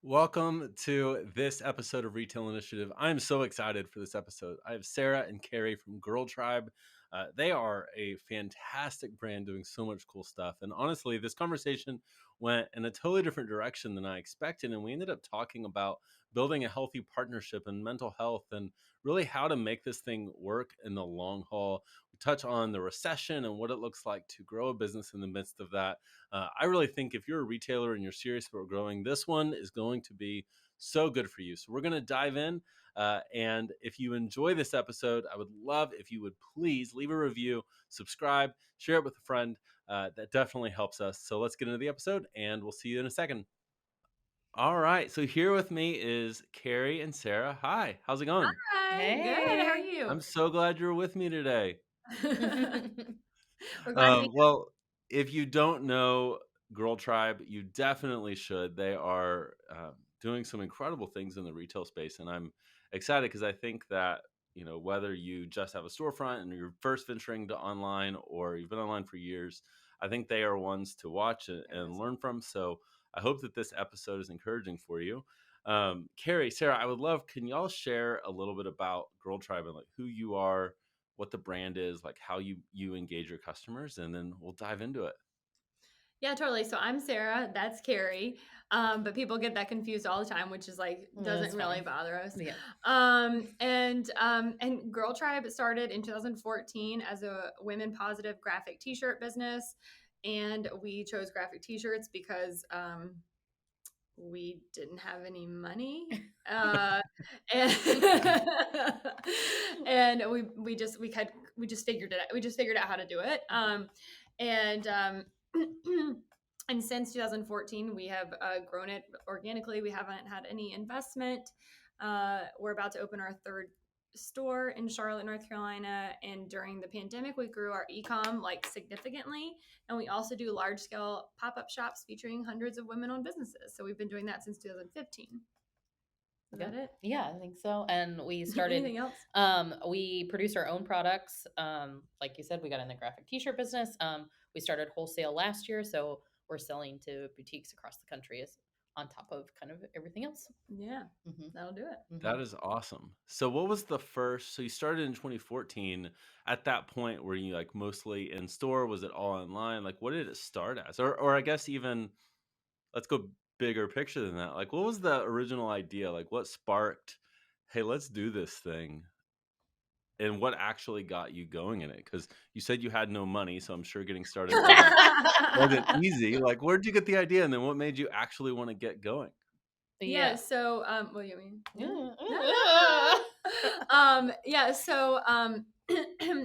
Welcome to this episode of Retail Initiative. I'm so excited for this episode. I have Sarah and Carrie from Girl Tribe. They are a fantastic brand doing so much cool stuff. And honestly, this conversation went in a totally different direction than I expected. And we ended up talking about building a healthy partnership and mental health and really how to make this thing work in the long haul. We touch on the recession and what it looks like to grow a business in the midst of that. I really think if you're a retailer and you're serious about growing, this one is going to be so good for you. So we're going to dive in. And if you enjoy this episode, I would love if you would please leave a review, subscribe, share it with a friend. That definitely helps us. So let's get into the episode and we'll see you in a second. All right. So here with me is Carrie and Sarah. Hi. How's it going? Hi, good. How are Hey. you? I'm so glad you're with me today. We're glad to be Well, if you don't know Girl Tribe, you definitely should. They are doing some incredible things in the retail space, and I'm excited because I think that whether you just have a storefront and you're first venturing to online, or you've been online for years, I think they are ones to watch and learn from. So I hope that this episode is encouraging for you. Carrie, Sarah, I would love. Can y'all share a little bit about Girl Tribe and like who you are? What the brand is, like how you engage your customers, and then we'll dive into it. Yeah, totally. So I'm Sarah. That's Carrie. But people get that confused all the time, which is like doesn't That's really fine. bother us. Yeah. And Girl Tribe started in 2014 as a women positive graphic T-shirt business, and we chose graphic T-shirts because we didn't have any money. And and we just figured it out. We just figured out how to do it. And and since 2014, we have grown it organically. We haven't had any investment. We're about to open our third store in Charlotte, North Carolina. And during the pandemic, we grew our e-com like significantly. And we also do large scale pop-up shops featuring hundreds of women-owned businesses. So we've been doing that since 2015. Is that it? Yeah, I think so. And we started Anything else? we produce our own products. Like you said, we got in the graphic t-shirt business. We started wholesale last year, so we're selling to boutiques across the country as on top of kind of everything else. Yeah, Mm-hmm. that'll do it. Mm-hmm. That is awesome. So what was the first, so you started in 2014. At that point, were you like mostly in store? Was it all online? Like what did it start as? Or I guess even let's go bigger picture than that. Like what was the original idea? Like what sparked, hey, let's do this thing? And what actually got you going in it? Because you said you had no money, so I'm sure getting started wasn't easy. Like where'd you get the idea, and then what made you actually want to get going? Yeah. Yeah. So, what do you mean? Yeah. Yeah. So,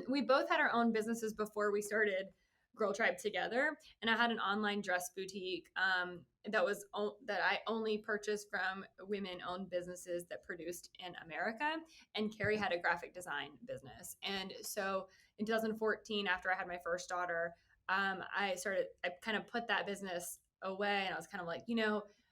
we both had our own businesses before we started Girl Tribe together, and I had an online dress boutique that I only purchased from women-owned businesses that produced in America, and Carrie had a graphic design business. And so, in 2014, after I had my first daughter, I kind of put that business away, and I was kind of like,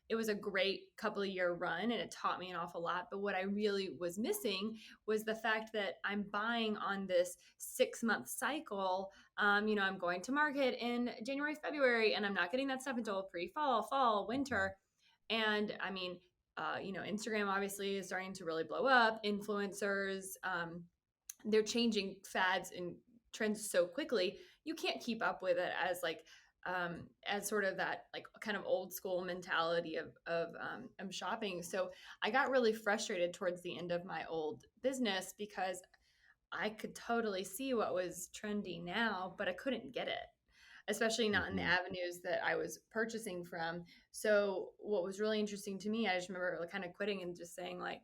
it was a great couple of year run and it taught me an awful lot. But what I really was missing was the fact that I'm buying on this 6-month cycle. I'm going to market in January, February, and I'm not getting that stuff until fall, winter. And I mean, Instagram obviously is starting to really blow up. Influencers, they're changing fads and trends so quickly. You can't keep up with it as sort of that like kind of old school mentality of shopping. So I got really frustrated towards the end of my old business because I could totally see what was trendy now, but I couldn't get it, especially not in the Mhm. avenues that I was purchasing from. So what was really interesting to me, I just remember like kind of quitting and just saying like,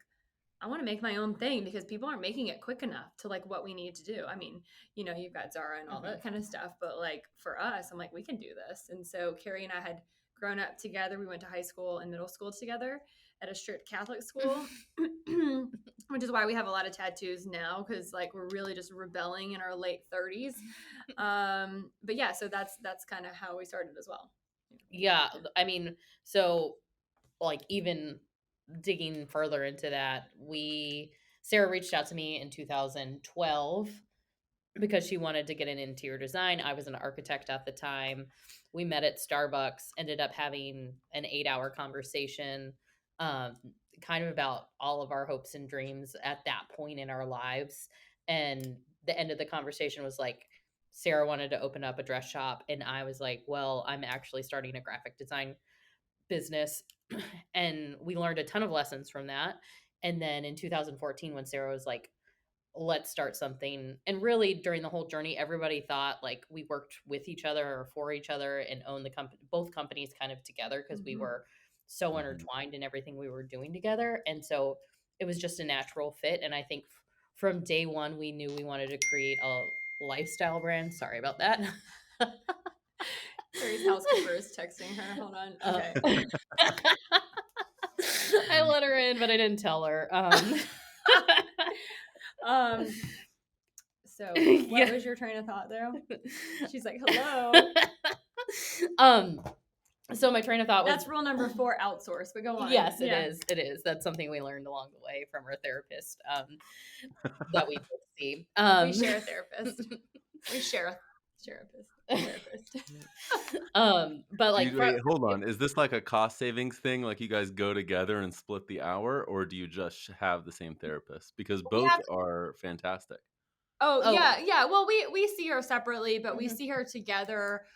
I want to make my own thing because people aren't making it quick enough to like what we need to do. I mean, you've got Zara and all that kind of stuff, but like for us, I'm like, we can do this. And so Carrie and I had grown up together. We went to high school and middle school together at a strict Catholic school, which is why we have a lot of tattoos now because like we're really just rebelling in our late 30s. But yeah, so that's kind of how we started as well. Yeah. I mean, so like even digging further into that, Sarah reached out to me in 2012 because she wanted to get an interior design. I was an architect at the time. We met at Starbucks, ended up having an 8-hour conversation. um, kind of about all of our hopes and dreams at that point in our lives. And the end of the conversation was like, Sarah wanted to open up a dress shop, and I was like, well, I'm actually starting a graphic design business. And we learned a ton of lessons from that. And then in 2014, when Sarah was like, let's start something. And really, during the whole journey, everybody thought like we worked with each other or for each other and owned the company, both companies kind of together, because we were so Mhm. intertwined in everything we were doing together. And so it was just a natural fit. And I think from day one, we knew we wanted to create a lifestyle brand. Sorry about that. Carrie's housekeeper is texting her. Hold on. Uh, Okay. I let her in, but I didn't tell her. Um, so what Yeah. was your train of thought there? She's like, hello. um, so my train of thought was, That's rule number 4, outsource, but go on. yes, it Yeah. is. It is. That's something we learned along the way from our therapist, that we both see. We share a therapist. We share a therapist. But like, Wait, hold on. Is this like a cost savings thing? Like you guys go together and split the hour, or do you just have the same therapist? Because We both have are fantastic. Oh, Oh. yeah. Well, we see her separately, but we Mhm. see her together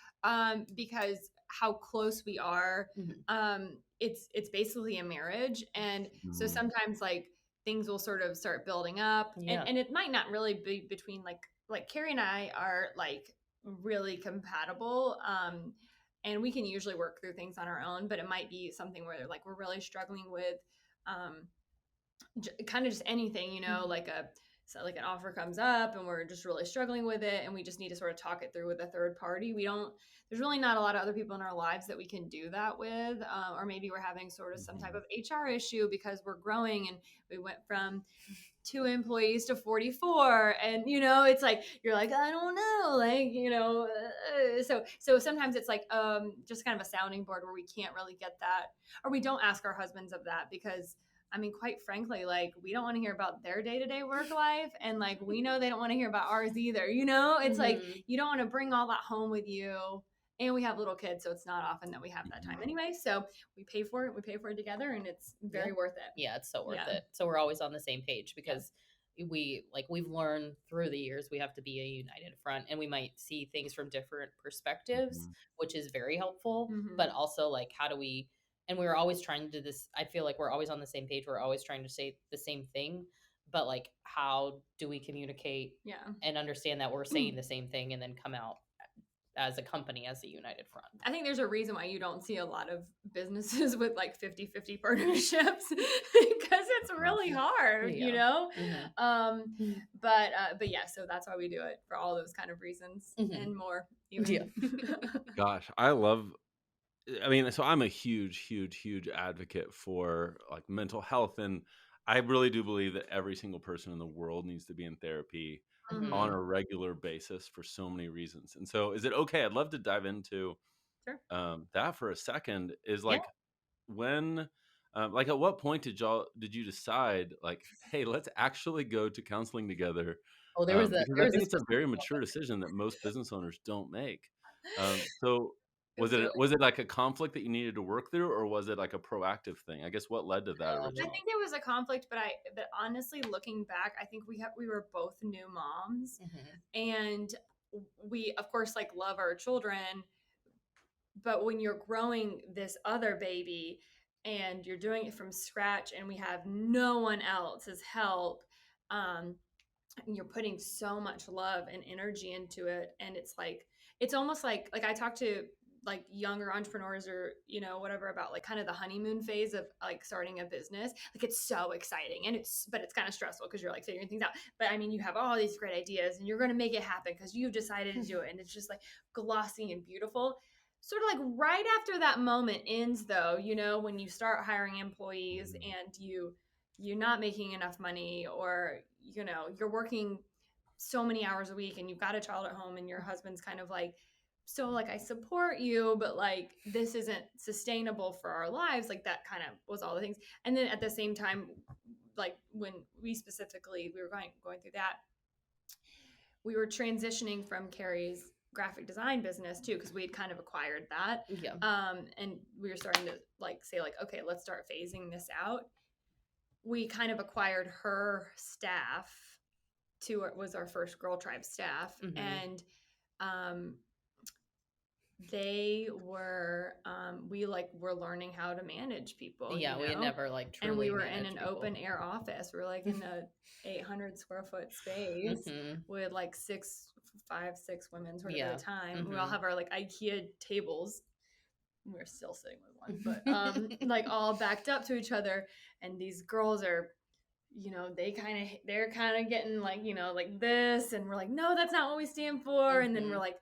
because how close we are. Mhm. It's basically a marriage, and so Mhm. sometimes like things will sort of start building up, Yeah. and it might not really be between like Carrie and I are like really compatible. And we can usually work through things on our own, but it might be something where like we're really struggling with um kind of just anything, like like an offer comes up and we're just really struggling with it, and we just need to sort of talk it through with a third party. There's really not a lot of other people in our lives that we can do that with, or maybe we're having sort of some type of HR issue because we're growing and we went from 2 employees to 44, and it's like you're like, I don't know, like, so sometimes it's like just kind of a sounding board where we can't really get that, or we don't ask our husbands of that, because I mean, quite frankly, like we don't want to hear about their day-to-day work life, and like we know they don't want to hear about ours either. It's like Mhm. you don't want to bring all that home with you. And we have little kids, so it's not often that we have that time anyway. So we pay for it. We pay for it together, and it's very Yeah. worth it. Yeah, it's so worth Yeah. it. So we're always on the same page, because we've learned through the years we have to be a united front, and we might see things from different perspectives, Mhm. which is very helpful. Mhm. But also, like, how do we, and we're always trying to do this, I feel like we're always on the same page, we're always trying to say the same thing, but like, how do we communicate Yeah. and understand that we're saying the same thing and then come out as a company as a united front? I think there's a reason why you don't see a lot of businesses with like 50-50 partnerships because it's really hard, Yeah. Mhm. But yeah, so that's why we do it, for all those kind of reasons Mhm. and more Yeah. even. Gosh, I mean, so I'm a huge, huge, huge advocate for like mental health. And I really do believe that every single person in the world needs to be in therapy on Mhm. Mhm. a regular basis for so many reasons. And so, is it okay? I'd love to dive into Sure. that for a second. Is Yeah. like when, like, at what point did you decide, like, hey, let's actually go to counseling together? Oh, Because there I was a think it's a very specific mature moment. decision that most business owners don't make. So It's really was it like a conflict that you needed to work through, or was it like a proactive thing? I guess what led to that I originally? think there was a conflict, but honestly, looking back, I think we were both new moms, Mhm. and we of course like love our children, but when you're growing this other baby and you're doing it from scratch and we have no one else's help, um, you're putting so much love and energy into it, and it's almost like I talk to like younger entrepreneurs, or whatever, about like kind of the honeymoon phase of like starting a business. Like it's so exciting, and it's kind of stressful because you're like figuring things out, but I mean you have all these great ideas and you're going to make it happen because you've decided to do it, and it's just like glossy and beautiful. Sort of like right after that moment ends, though, when you start hiring employees Mhm. and you're not making enough money, or you're working so many hours a week and you've got a child at home, and your husband's kind of like, so like I support you, but like this isn't sustainable for our lives. Like that kind of was all the things. And then at the same time, like when we were going through that, we were transitioning from Carrie's graphic design business too, because we'd kind of acquired that. Yeah. And we were starting to like say like, okay, let's start phasing this out. We kind of acquired her staff was our first Girl Tribe staff. Mhm. And they were we like were learning how to manage people. Yeah, we had never like truly and we were in managed an people. open air office. We were like in a 800 square foot space with like 6 women sort of at a time. We all have our like IKEA tables. We're still sitting with one, but like all backed up to each other. And these girls are, they're kind of getting like, like this, and we're like, no, that's not what we stand for. And then we're like,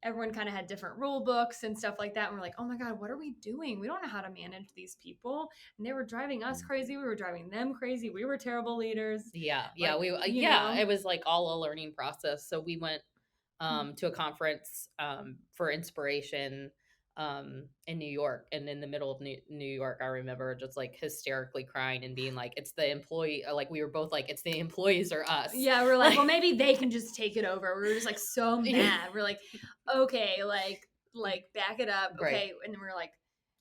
everyone kind of had different rule books and stuff like that. And we're like, oh my God, what are we doing? We don't know how to manage these people. And they were driving us crazy. We were driving them crazy. We were terrible leaders. Yeah. Like, It was like all a learning process. So we went to a conference for inspiration in New York, and in the middle of New York, I remember just like hysterically crying and being like, it's the employee, like we were both like, it's the employees or us. Yeah, we're like, well, maybe they can just take it over. We were just like so mad. We're like, okay, like back it up. Okay. Right. And then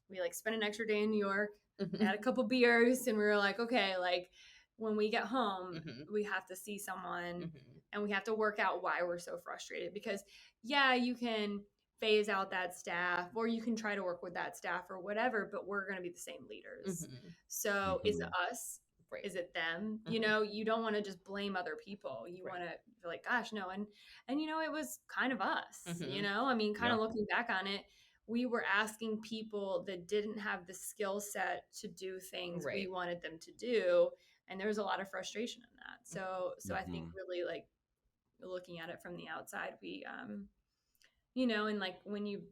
we spent an extra day in New York, had a couple beers, and we were like, okay, like when we get home, we have to see someone and we have to work out why we're so frustrated. Because yeah, you can phase out that staff, or you can try to work with that staff or whatever, but we're going to be the same leaders. So is it us? Right. Is it them? You don't want to just blame other people. You want to be like, gosh, no. And it was kind of us, I mean, kind of looking back on it, we were asking people that didn't have the skill set to do things we wanted them to do. And there was a lot of frustration in that. So I think really like looking at it from the outside, we, and like when you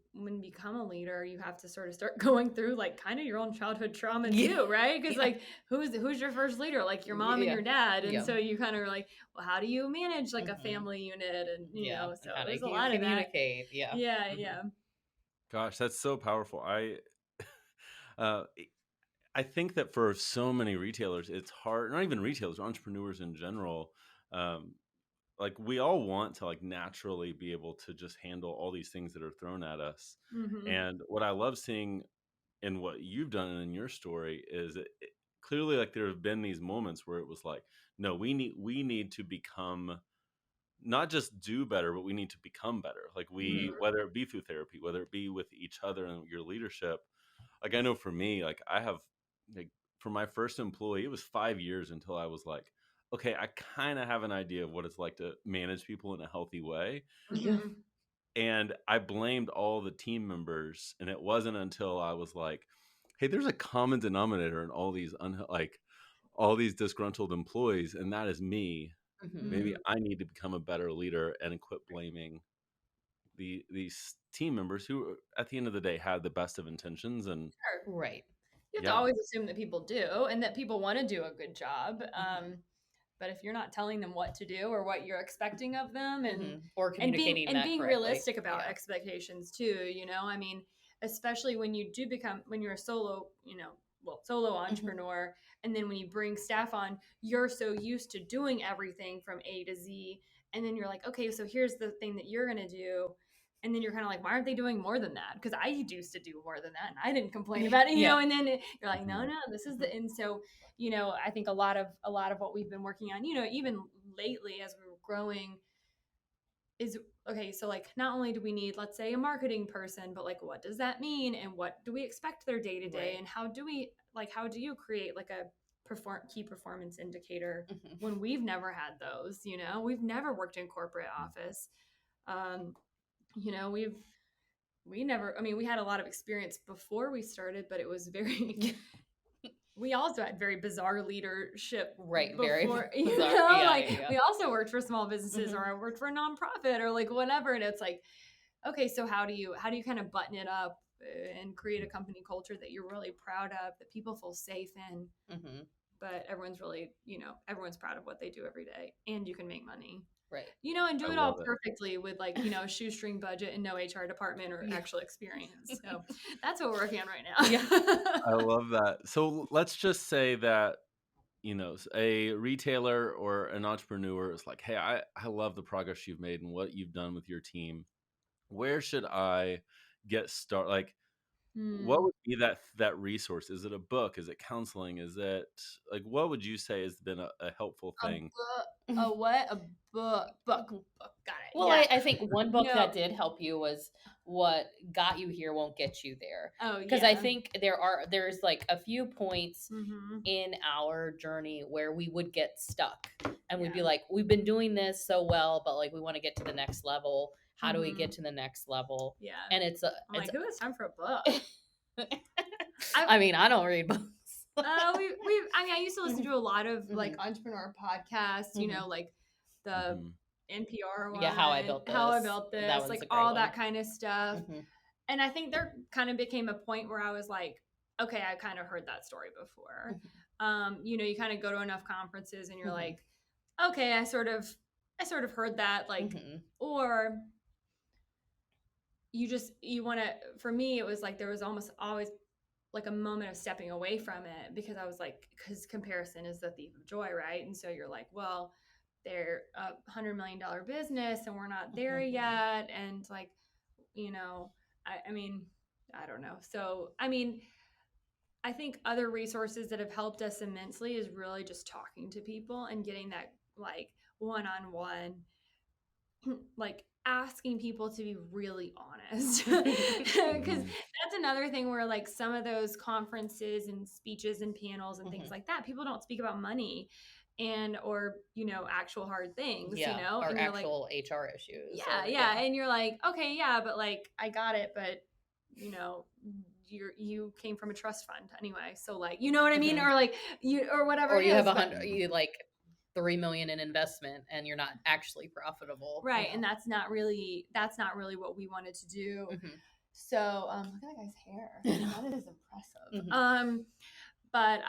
become a leader, you have to sort of start going through like kind of your own childhood trauma too, right? Because like who's your first leader? Like your mom and your dad, and so you kind of are like, well, how do you manage like a family unit, and so there's a lot of that. Yeah. Gosh, that's so powerful. I think that for so many retailers, it's hard. Not even retailers, entrepreneurs in general. Like we all want to like naturally be able to just handle all these things that are thrown at us. And what I love seeing in what you've done in your story is clearly like there have been these moments where it was like, no, we need to become, not just do better, but we need to become better. Like whether it be through therapy, whether it be with each other and your leadership. Like I know for me, like I have, like for my first employee, it was 5 years until I was like, okay, I kind of have an idea of what it's like to manage people in a healthy way. And I blamed all the team members. And it wasn't until I was like, hey, there's a common denominator in all these all these disgruntled employees, and that is me. Maybe I need to become a better leader and quit blaming these team members who at the end of the day had the best of intentions. And you have to always assume that people do, and that people want to do a good job. But if you're not telling them what to do or what you're expecting of them, or communicating and being realistic about expectations too, I mean, especially when you do when you're a solo entrepreneur, and then when you bring staff on, you're so used to doing everything from A to Z, and then you're like, okay, so here's the thing that you're gonna do. And then you're kind of like, why aren't they doing more than that? Because I used to do more than that, and I didn't complain about it, And then you're like, no, this is the. And so, I think a lot of what we've been working on, even lately as we were growing, is okay. So like, not only do we need, let's say, a marketing person, but like, what does that mean, and what do we expect their day to day, and how do you create like a key performance indicator when we've never had those? We've never worked in corporate office. We never, I mean, we had a lot of experience before we started, but it was very, we also had very bizarre leadership. Right. Before, Very bizarre. We also worked for small businesses, or I worked for a nonprofit, or like whatever. And it's like, okay, so how do you kind of button it up and create a company culture that you're really proud of, that people feel safe in, but everyone's really, everyone's proud of what they do every day, and you can make money. Right. And do it all perfectly with like, shoestring budget and no HR department or actual experience. So that's what we're working on right now. I love that. So let's just say that, a retailer or an entrepreneur is like, hey, I love the progress you've made and what you've done with your team. where should I get started? Like, what Hmm. would be that resource? Is it a book? Is it counseling? Is it like, what would you say has been a helpful A thing? book. A what? A book. Got it. Well, Yeah. I think one book No. that did help you was What Got You Here Won't Get You There. Oh Because I yeah. think there's like a few points Mm-hmm. in our journey where we would get stuck and we'd be Yeah. like, we've been doing this so well, but like we want to get to the next level. How do we Mm-hmm. get to the next level? Yeah. And it's I'm like, who has time for a book? I mean, I don't read books. I mean, I used to listen to a lot of like entrepreneur podcasts, you know, like the Mhm. NPR one, Yeah, How I Built How I This. Built That This, one's like a great all one. that kind of stuff. Mhm. And I think there kind of became a point where I was like, okay, I kind of heard that story before. You know, you kind of go to enough conferences and you're Mhm. like, okay, I sort of heard that, like, Mhm. or you want to, for me, it was like there was almost always like a moment of stepping away from it because I was like, because comparison is the thief of joy, right? And so you're like, well, they're $100 million business and we're not there Mhm. yet. And like, you know, I mean, I don't know. So, I mean, I think other resources that have helped us immensely is really just talking to people and getting that like one on one, like asking people to be really honest. Because Mhm. that's another thing where like some of those conferences and speeches and panels and things Mhm. like that, people don't speak about money and or you know actual hard things, you Yeah, know, or and you're like, actual HR issues. yeah, Or yeah, and you're like, okay, yeah, but like I got it, but you know, you came from a trust fund anyway, so like, you know what I mean, Mhm. or like you or whatever Or it you have is, a but hundred, you like 3 million in investment, and you're not actually profitable. right, and that's not really what we wanted to do. Mhm. So look at that guy's hair. That is impressive. Mhm. But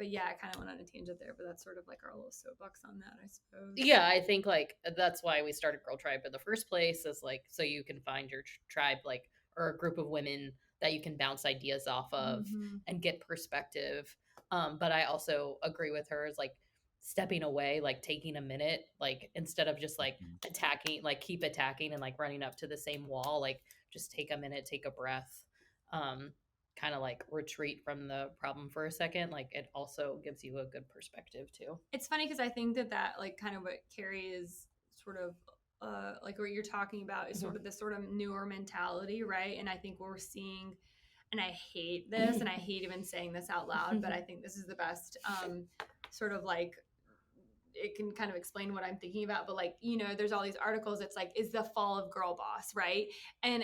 yeah, I kind of went on a tangent there, but that's sort of like our little soapbox on that, I suppose. Yeah, I think like that's why we started Girl Tribe in the first place, is like so you can find your tribe, like, or a group of women that you can bounce ideas off of Mm-hmm. and get perspective. But I also agree with her, is like stepping away, like taking a minute, like instead of just like Mhm. attacking, like keep attacking and like running up to the same wall, like just take a minute, take a breath. Um, Kind of like retreat from the problem for a second. Like it also gives you a good perspective too. It's funny because I think that like kind of what Carrie is sort of like what you're talking about is sort of this sort of newer mentality, right? And I think we're seeing, and I hate this, and I hate even saying this out loud, but I think this is the best sort of like it can kind of explain what I'm thinking about, but like, you know, there's all these articles. It's like, is the fall of girl boss, right? And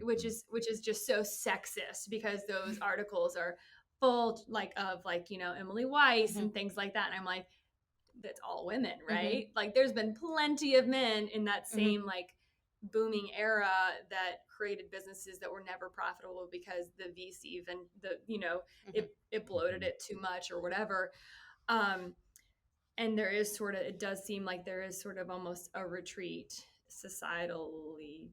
which Mhm. is just so sexist because those articles are full like of like, you know, Emily Weiss and things like that. And I'm like, that's all women, right? Like there's been plenty of men in that same like booming era that created businesses that were never profitable because the VC and the, you know, it bloated Mhm. it too much or whatever. Um, and there is sort of, it does seem like there is sort of almost a retreat societally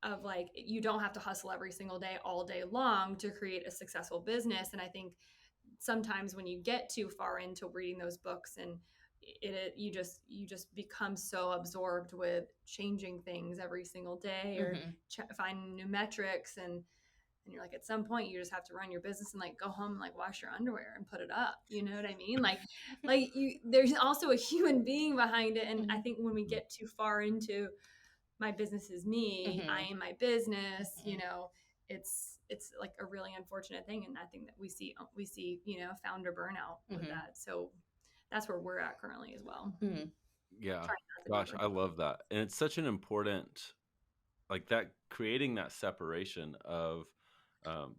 of like you don't have to hustle every single day all day long to create a successful business. And I think sometimes when you get too far into reading those books and you just become so absorbed with changing things every single day or finding new metrics and you're like at some point you just have to run your business and like go home and like wash your underwear and put it up, you know what I mean, like you there's also a human being behind it. And I think when we get too far into my business is me, I am my business, you know, it's like a really unfortunate thing. And I think that we see you know founder burnout with that. So that's where we're at currently as well. Yeah. Trying not to be Gosh, I burnt out. love that. And it's such an important, like, that creating that separation of, um,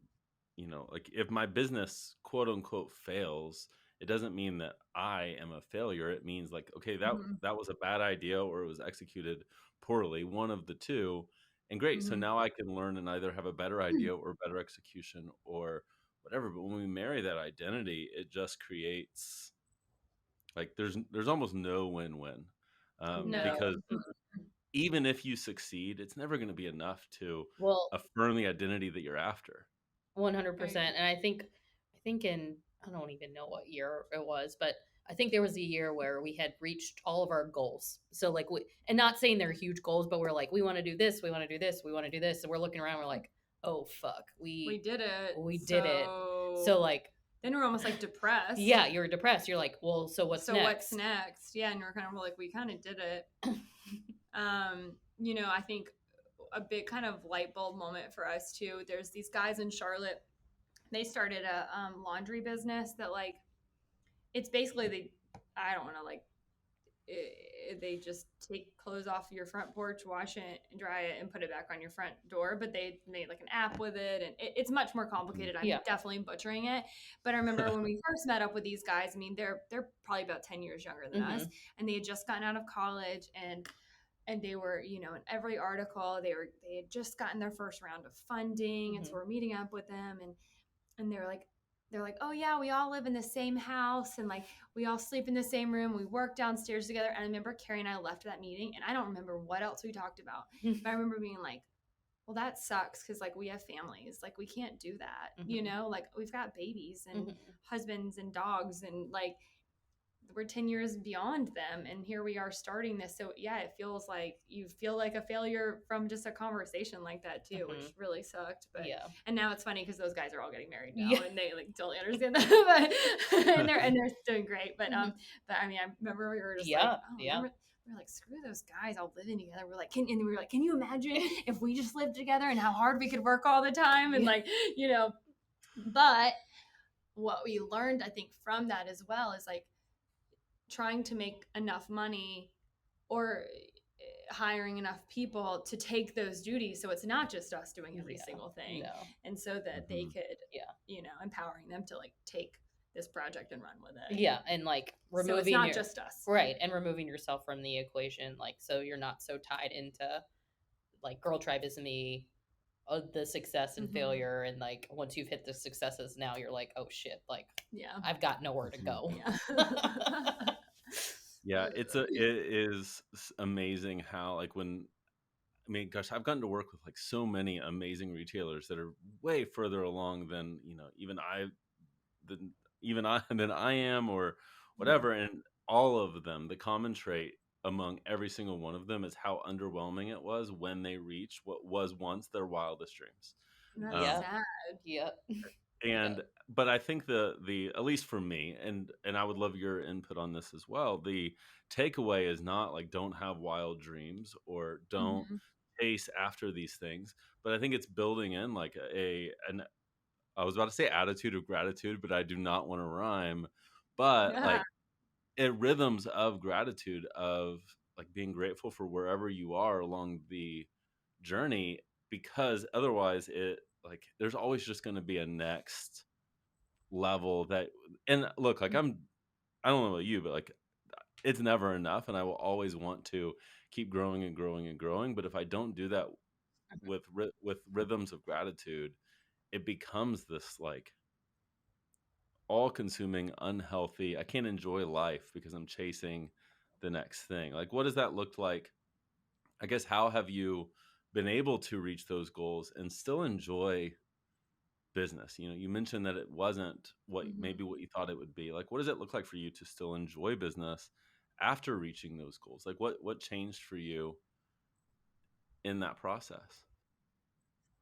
like, if my business quote unquote fails, it doesn't mean that I am a failure. It means like, okay, Mhm. that was a bad idea or it was executed poorly, one of the two. And great. So Mhm. now I can learn and either have a better idea or better execution or whatever. But when we marry that identity, it just creates, like, there's almost no win-win, No. because even if you succeed, it's never going to be enough to Well, affirm the identity that you're after. Right. 100%. And I think in, I don't even know what year it was, but I think there was a year where we had reached all of our goals. So like and not saying they're huge goals, but we're like, we want to do this, we want to do this, we want to do this. And we're looking around, we're like, oh fuck, We did it. we did it. So like, then we're almost like depressed. yeah, you're depressed. You're like, well, so what's next? What's next? Yeah, and we're kind of like, we kind of did it. You know, I think a big kind of light bulb moment for us too. There's these guys in Charlotte. They started a laundry business that like, it's basically I don't want to like, they just take clothes off your front porch, wash it, dry it, and put it back on your front door. But they made like an app with it, and it's much more complicated. I'm definitely butchering it. But I remember when we first met up with these guys. I mean, they're probably about 10 years younger than us, and they had just gotten out of college, and they were, you know, in every article, they had just gotten their first round of funding, and so we're meeting up with them, and they're like, oh yeah, we all live in the same house, and like we all sleep in the same room. We work downstairs together. And I remember Carrie and I left that meeting, and I don't remember what else we talked about, but I remember being like, well, that sucks because like we have families, like we can't do that, you know, like we've got babies and husbands and dogs, and like we're 10 years beyond them, and here we are starting this. So yeah, it feels like you feel like a failure from just a conversation like that too, which really sucked. But and now it's funny because those guys are all getting married now, and they like totally understand that. But, and they're doing great. But but I mean, I remember we were just like, oh, we're like, screw those guys all living together. We're like, and we were like, can you imagine if we just lived together and how hard we could work all the time, and like, you know. But what we learned, I think, from that as well is like trying to make enough money or hiring enough people to take those duties, so it's not just us doing every single thing, and so that they could, you know, empowering them to like take this project and run with it. And like removing, so it's not just us, right? And removing yourself from the equation, like so you're not so tied into like Girl Tribe is the success and failure, and like once you've hit the successes, now you're like, oh shit, like I've got nowhere to go. It is amazing how like I mean, gosh, I've gotten to work with like so many amazing retailers that are way further along than, you know, even I am or whatever. And all of them, the common trait among every single one of them is how underwhelming it was when they reached what was once their wildest dreams. That's sad. And but I think the at least for me, and I would love your input on this as well, the takeaway is not like don't have wild dreams or don't chase after these things, but I think it's building in like an I was about to say attitude of gratitude, but I do not want to rhyme, but like rhythms of gratitude, of like being grateful for wherever you are along the journey, because otherwise it like there's always just going to be a next level that, and look, like I don't know about you, but like it's never enough, and I will always want to keep growing and growing and growing. But if I don't do that with rhythms of gratitude, it becomes this like all-consuming, unhealthy, I can't enjoy life because I'm chasing the next thing. Like, what does that look like? I guess, how have you been able to reach those goals and still enjoy business? You know, you mentioned that it wasn't maybe what you thought it would be. Like, what does it look like for you to still enjoy business after reaching those goals? Like, what changed for you in that process?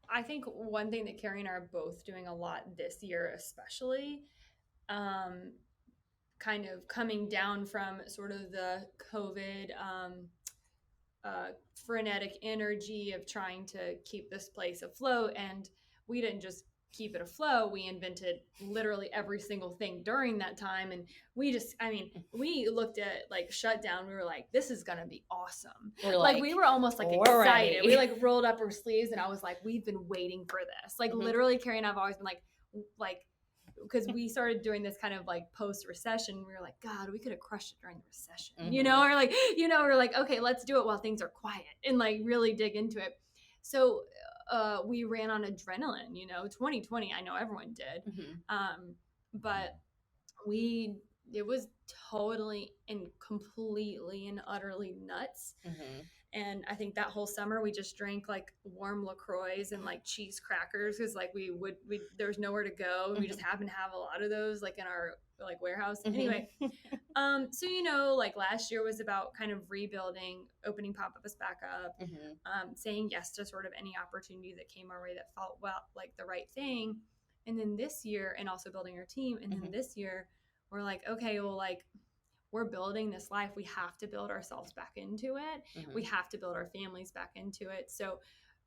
I think one thing that Carrie and I are both doing a lot this year, especially, kind of coming down from sort of the COVID frenetic energy of trying to keep this place afloat. And we didn't just keep it afloat, we invented literally every single thing during that time. And we looked at like shutdown, we were like, this is gonna be awesome. Like we were almost like excited. We like rolled up our sleeves, and I was like, we've been waiting for this. Like literally Carrie and I've always been like because we started doing this kind of like post-recession, we were like, God, we could have crushed it during the recession, you know, or like, you know, we're like, okay, let's do it while things are quiet and like really dig into it. So we ran on adrenaline, you know, 2020, I know everyone did. But it was totally and completely and utterly nuts. And I think that whole summer we just drank like warm LaCroix and like cheese crackers because like we there was nowhere to go. And we just happened to have a lot of those like in our like warehouse. Anyway, so like last year was about kind of rebuilding, opening pop-ups back up, saying yes to sort of any opportunity that came our way that felt like the right thing. And then this year, and also building our team. And then this year, we're like, okay, well, like we're building this life. We have to build ourselves back into it. We have to build our families back into it. So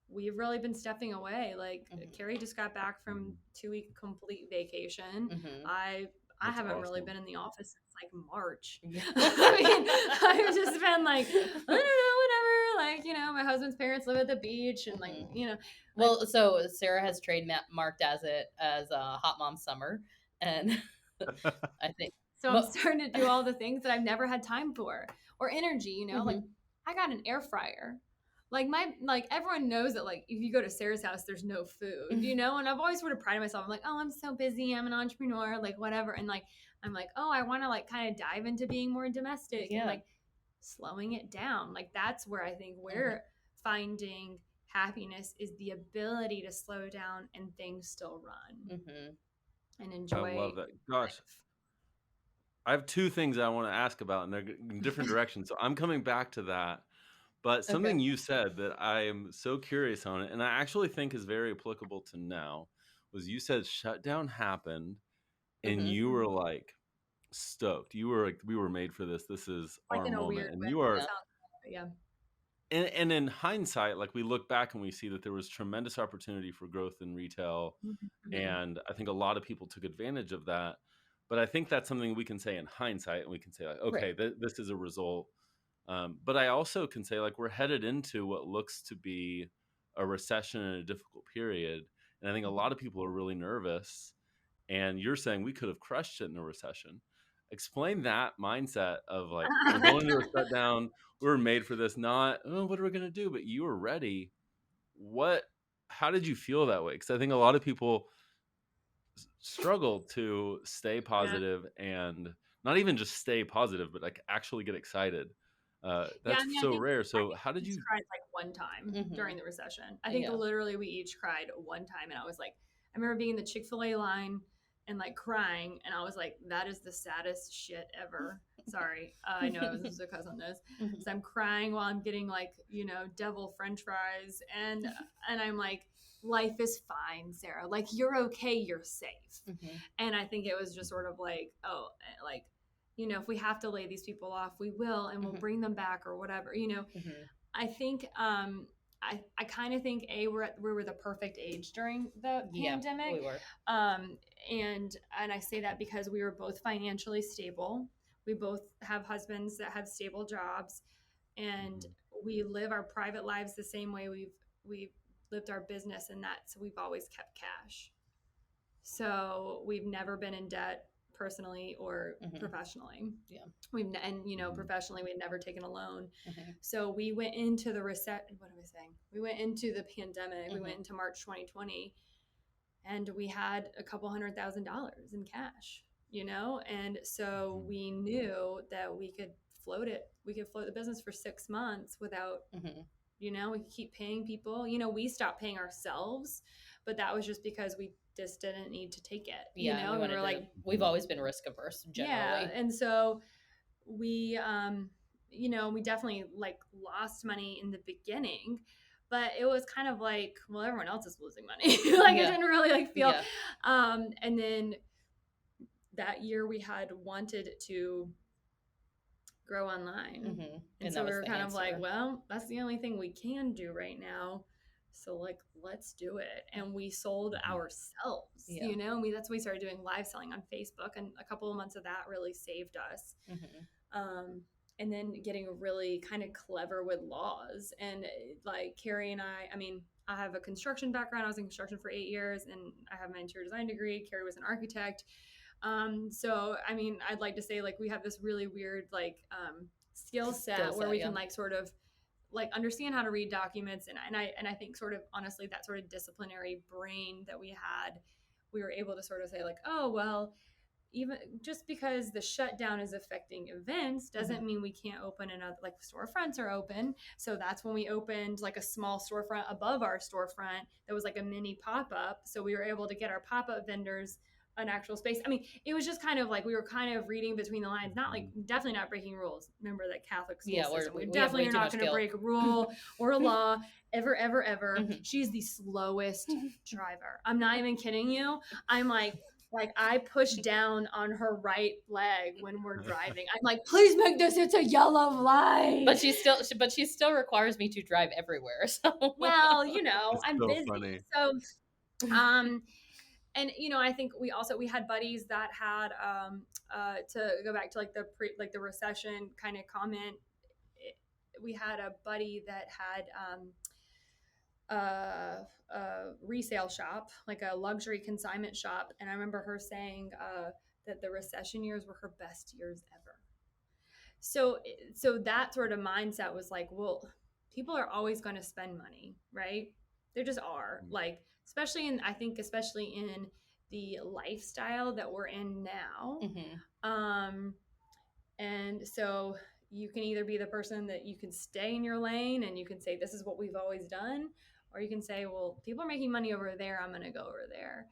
we've really been stepping away. Like Carrie just got back from 2-week complete vacation. I haven't really been in the office since like March. I mean, I've just been like, I don't know, whatever. Like, my husband's parents live at the beach and like, Well, so Sarah has trademarked as a hot mom summer. And I think. So I'm starting to do all the things that I've never had time for or energy, like I got an air fryer. Like everyone knows that like if you go to Sarah's house, there's no food, and I've always sort of prided myself. I'm like, oh, I'm so busy. I'm an entrepreneur, like whatever. And like, I'm like, oh, I want to like kind of dive into being more domestic and like slowing it down. Like that's where I think we're finding happiness is the ability to slow down and things still run and enjoy. I love that. Gosh. I have 2 things I want to ask about, and they're in different directions. So I'm coming back to that. But something you said that I am so curious on it, and I actually think is very applicable to now, was you said shutdown happened, and you were like stoked. You were like, we were made for this. This is like our in a moment. weird And way. you are, Yeah. and in hindsight, like we look back and we see that there was tremendous opportunity for growth in retail, and I think a lot of people took advantage of that. But I think that's something we can say in hindsight, and we can say like, okay, this is a result. But I also can say like we're headed into what looks to be a recession and a difficult period. And I think a lot of people are really nervous. And you're saying we could have crushed it in a recession. Explain that mindset of like, we're going to a shutdown. We were made for this, not, oh, what are we going to do? But you were ready. How did you feel that way? Because I think a lot of people struggle to stay positive and not even just stay positive, but like actually get excited. That's so rare. So how did you cried like one time during the recession? I think literally we each cried one time, and I was like, I remember being in the Chick-fil-A line and like crying, and I was like, that is the saddest shit ever. Sorry, I know I was a cuss on this. So I'm crying while I'm getting like devil French fries, and I'm like, life is fine, Sarah. Like you're okay, you're safe. And I think it was just sort of like, oh, like. If we have to lay these people off, we will, and we'll bring them back or whatever. I think I kind of think we were the perfect age during the pandemic. We were. And I say that because we were both financially stable. We both have husbands that have stable jobs, and we live our private lives the same way we've lived our business, and that so we've always kept cash. So we've never been in debt personally or professionally. Professionally we'd never taken a loan. So we went into the we went into the pandemic. We went into March 2020, and we had a couple $100,000 in cash, and so we knew that we could float the business for 6 months without we could keep paying people. We stopped paying ourselves, but that was just because we just didn't need to take it. We were like, we've always been risk averse generally. Yeah. And so we, we definitely like lost money in the beginning, but it was kind of like, well, everyone else is losing money. It didn't really like feel, and then that year we had wanted to grow online. And so we were kind of like, well, that's the only thing we can do right now. So like, let's do it. And we sold ourselves, that's when we started doing live selling on Facebook, and a couple of months of that really saved us. And then getting really kind of clever with laws, and like Carrie and I mean, I have a construction background. I was in construction for 8 years, and I have my interior design degree. Carrie was an architect. So, I mean, I'd like to say like we have this really weird like skill set where we can like sort of like understand how to read documents, and I think sort of honestly that sort of disciplinary brain that we had, we were able to sort of say like, oh well, even just because the shutdown is affecting events doesn't mean we can't open another, like storefronts are open. So that's when we opened like a small storefront above our storefront that was like a mini pop-up. So we were able to get our pop-up vendors an actual space. I mean, it was just kind of like we were kind of reading between the lines, not like definitely not breaking rules. Remember that Catholic school system. We definitely are not going to break a rule or a law ever, ever, ever. She's the slowest driver. I'm not even kidding you. I'm like I push down on her right leg when we're driving. I'm like, please make this. It's a yellow light. But she still requires me to drive everywhere. So well, you know, It's I'm so busy. funny. So, and you know, I think we had buddies that had to go back to like the recession kind of comment. We had a buddy that had a resale shop, like a luxury consignment shop, and I remember her saying that the recession years were her best years ever. So that sort of mindset was like, well, people are always going to spend money, right? They just are. Like, especially in the lifestyle that we're in now. And so you can either be the person that you can stay in your lane and you can say, this is what we've always done. Or you can say, well, people are making money over there. I'm going to go over there.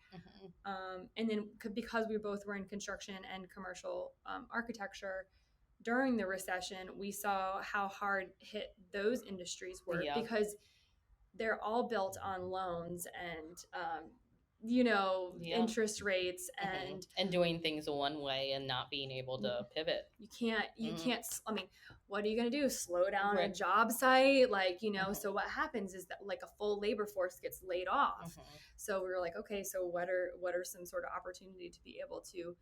And then because we both were in construction and commercial architecture during the recession, we saw how hard hit those industries were because they're all built on loans and interest rates and doing things one way and not being able to pivot. You can't, I mean, what are you going to do? Slow down a job site? Like, so what happens is that like a full labor force gets laid off. So we were like, okay, so what are some sort of opportunity to be able to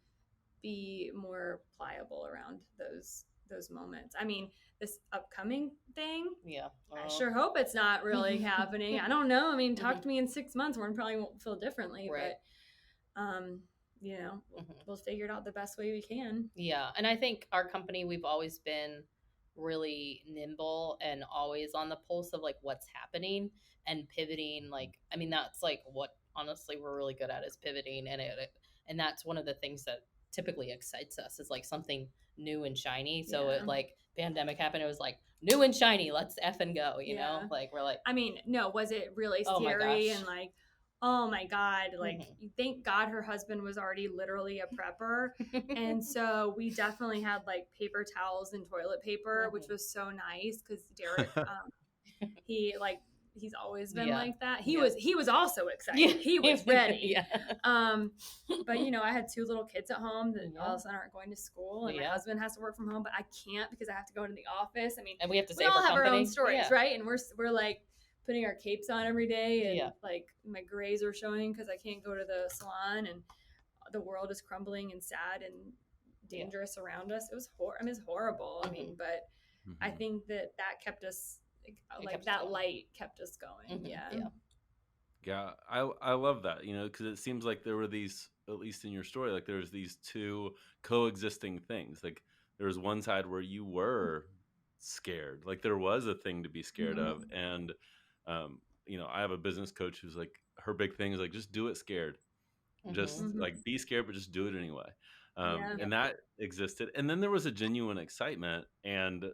be more pliable around those moments? I mean, this upcoming thing, I sure hope it's not really happening. I don't know. I mean, talk to me in 6 months, we probably won't feel differently, but we'll figure it out the best way we can. Yeah. And I think our company, we've always been really nimble and always on the pulse of like what's happening and pivoting. Like, I mean, that's like what honestly we're really good at is pivoting. And that's one of the things that typically excites us is like something new and shiny. So it like pandemic happened, it was like new and shiny, let's effing go, you know? Like we're like, I mean, no, was it really scary and like, oh my God, like thank God her husband was already literally a prepper. And so we definitely had like paper towels and toilet paper, which was so nice because Derek, he's always been like that. He was also excited. He was ready. But I had 2 little kids at home that all of a sudden aren't going to school, and my husband has to work from home, but I can't because I have to go into the office. I mean, and we have to we all have our own stories, right? And we're like putting our capes on every day, and like my grays are showing because I can't go to the salon, and the world is crumbling and sad and dangerous around us. It was it's horrible. I mean, but I think that kept us. Like that light kept us going. Yeah, I love that, because it seems like there were these, at least in your story, like there's these 2 coexisting things. Like there was one side where you were scared, like there was a thing to be scared of, and I have a business coach who's like, her big thing is like, just do it scared, just like be scared, but just do it anyway. And that existed, and then there was a genuine excitement, and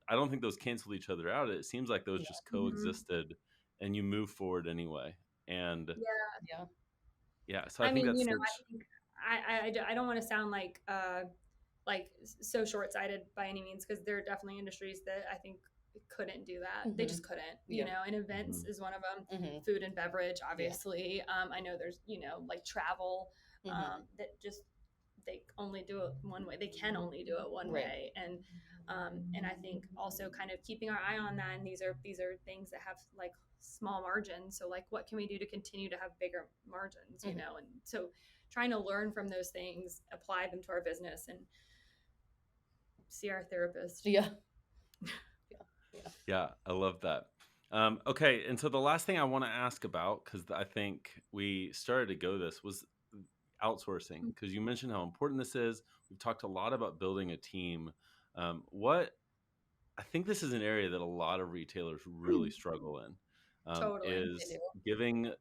I don't think those canceled each other out. It seems like those just coexisted, and you move forward anyway. And so I think that's. I don't want to sound like so short-sighted by any means, because there are definitely industries that I think couldn't do that. They just couldn't. And events is one of them. Food and beverage, obviously. I know there's like travel that just they only do it one way. They can only do it one way, and I think also kind of keeping our eye on that. And these are things that have like small margins. So like, what can we do to continue to have bigger margins? And so trying to learn from those things, apply them to our business, and see our therapist. Yeah, I love that. Okay, and so the last thing I want to ask about, because I think we started to go this, was outsourcing, because you mentioned how important this is. We've talked a lot about building a team. What I think this is an area that a lot of retailers really struggle in, Totally. is giving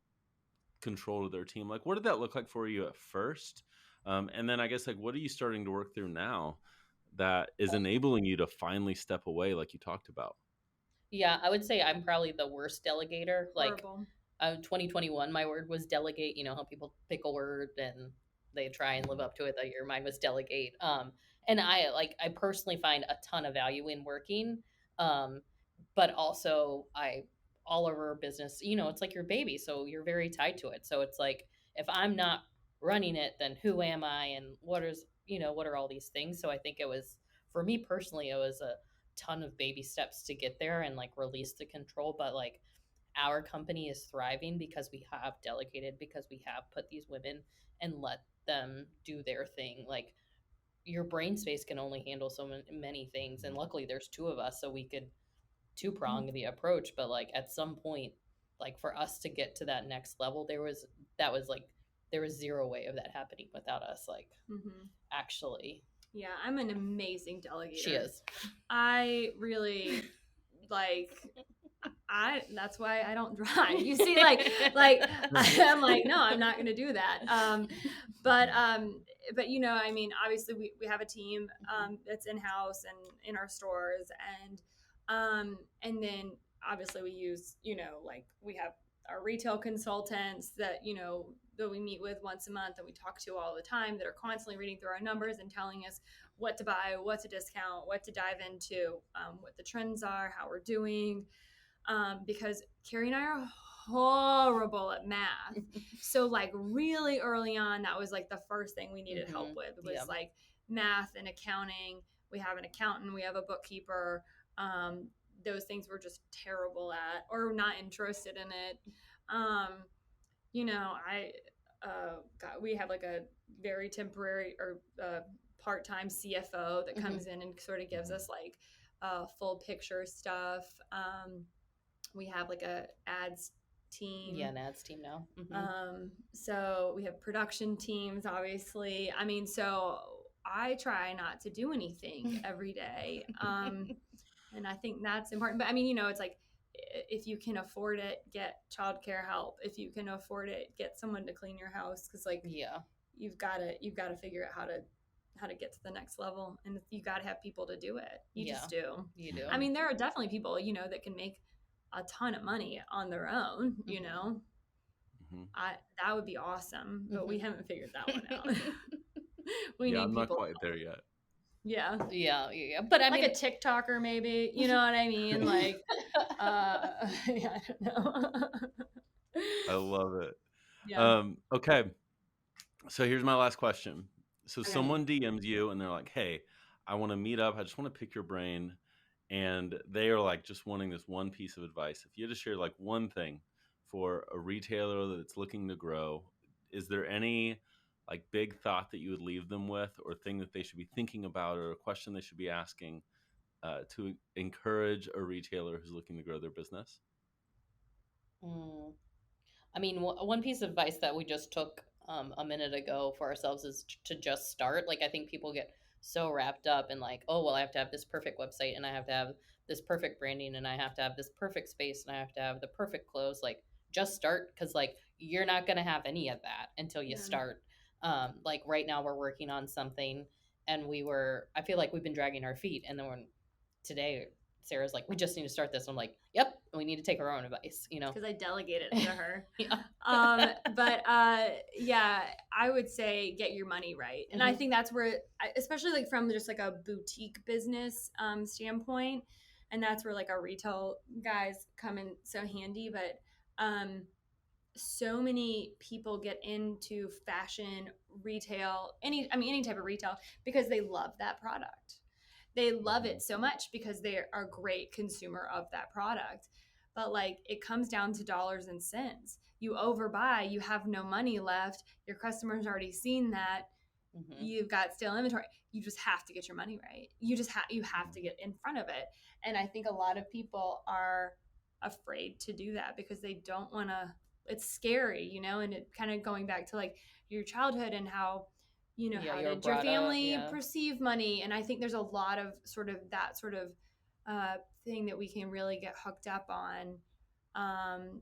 control to their team. Like, what did that look like for you at first? And then I guess like, what are you starting to work through now that is enabling you to finally step away, like you talked about? Yeah, I would say I'm probably the worst delegator. Like, Horrible. 2021, my word was delegate. You know how people pick a word and they try and live up to it. That year, mine was delegate. And I personally find a ton of value in working. Um, but also I all of our business, you know, it's like your baby, so you're very tied to it. So it's like if I'm not running it, then who am I, and what are all these things? So I think it was for me personally, it was a ton of baby steps to get there and like release the control, but like our company is thriving because we have delegated, because we have put these women and let them do their thing. Like your brain space can only handle so many things, and luckily there's two of us, so we could two prong the approach. But like at some point, like for us to get to that next level, there was zero way of that happening without us. Like actually, Yeah, I'm an amazing delegator. she is. I really like. That's why I don't drive. You see, like I'm like, no, I'm not going to do that. But you know, I mean, obviously we have a team that's in house and in our stores, and then obviously we use, you know, like we have our retail consultants that, you know, that we meet with once a month and we talk to all the time, that are constantly reading through our numbers and telling us what to buy, what to discount, what to dive into, what the trends are, how we're doing. Because Carrie and I are horrible at math. So like really early on, that was like the first thing we needed help with was like math and accounting. We have an accountant, we have a bookkeeper. Those things we're just terrible at or not interested in it. You know, we have like a very temporary or part-time CFO that comes in and sort of gives us like full picture stuff. We have like a ads team. Yeah, an ads team now. So we have production teams, obviously. I mean, so I try not to do anything every day. And I think that's important. But I mean, you know, it's like if you can afford it, get childcare help. If you can afford it, get someone to clean your house. Cause like, you've got to figure out how to get to the next level. And you got to have people to do it. You just do. You do. I mean, there are definitely people, you know, that can make a ton of money on their own, you know. That would be awesome, but we haven't figured that one out. We need I'm people. not quite there yet. Yeah. But I like mean, a TikToker, maybe. You know what I mean? Like, yeah, I don't know. I love it. Yeah. Okay. So here's my last question. So Okay. someone DMs you and they're like, "Hey, I want to meet up. I just want to pick your brain." And they are like just wanting this one piece of advice. If you had to share like one thing for a retailer that's looking to grow, is there any like big thought that you would leave them with, or thing that they should be thinking about, or a question they should be asking to encourage a retailer who's looking to grow their business? I mean, one piece of advice that we just took a minute ago for ourselves is to just start. Like, I think people get so wrapped up in like, oh, well, I have to have this perfect website and I have to have this perfect branding and I have to have this perfect space and I have to have the perfect clothes. Like, just start, because like you're not going to have any of that until you start. Like right now we're working on something and I feel like we've been dragging our feet, and then today Sarah's like, we just need to start this. I'm like, yep, we need to take our own advice, you know, because I delegated it to her. But yeah, I would say get your money right. And I think that's where, especially like from just like a boutique business standpoint, and that's where like our retail guys come in so handy. But so many people get into fashion, retail, any type of retail, because they love that product. They love it so much because they are a great consumer of that product. But like it comes down to dollars and cents. You overbuy, you have no money left. Your customers already seen that. You've got stale inventory. You just have to get your money right. You have to get in front of it. And I think a lot of people are afraid to do that because they don't want to. It's scary, you know. And it kind of going back to like your childhood and how, you know, how did your family perceive money? And I think there's a lot of sort of that sort of thing that we can really get hooked up on,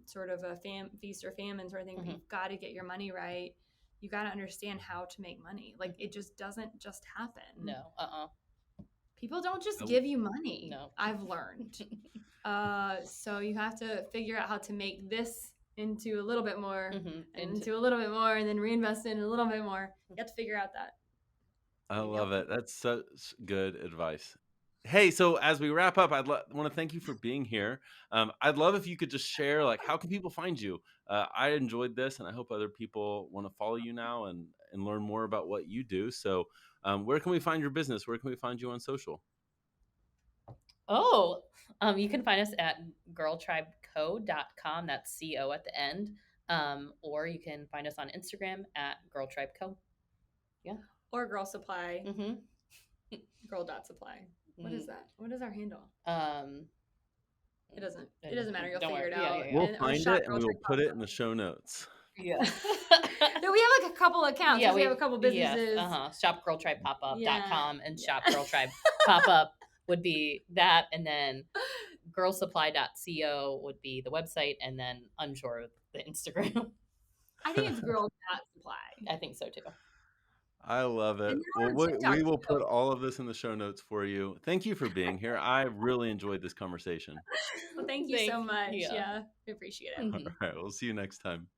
sort of a feast or famine sort of thing. We've got to get your money right you got to understand how to make money. Like it just doesn't just happen. No. People don't just Nope. give you money. No. I've learned. So you have to figure out how to make this into a little bit more, and into a little bit more, and then reinvest in a little bit more. You have to figure out that. I love it. That's such good advice. Hey, so as we wrap up, want to thank you for being here. I'd love if you could just share, like, how can people find you? I enjoyed this, and I hope other people want to follow you now and learn more about what you do. So, where can we find your business? Where can we find you on social? Oh, you can find us at girltribeco.com. That's CO at the end. Or you can find us on Instagram at girltribeco. Yeah. Or Girl Supply. Mm-hmm. Girl.supply. What is that? What is our handle? It doesn't matter. You'll Don't figure worry. it Yeah, out. yeah, yeah. We'll And- or find shop it and Girl we will Tribe put it Pop-Up. in the show notes. Yeah. No, we have like a couple accounts. Yeah, we have a couple businesses. Yes, shopgirltribepopup.com Yeah. and shopgirltribepopup would be that, and then girlsupply.co would be the website, and then unsure of the Instagram. I think it's Girl.supply. I think so too. I love it. And Well, they're on TikTok, we will too. put all of this in the show notes for you. Thank you for being here. I really enjoyed this conversation. Well, thank you so much. Yeah. Yeah, we appreciate it. Mhm. All right, we'll see you next time.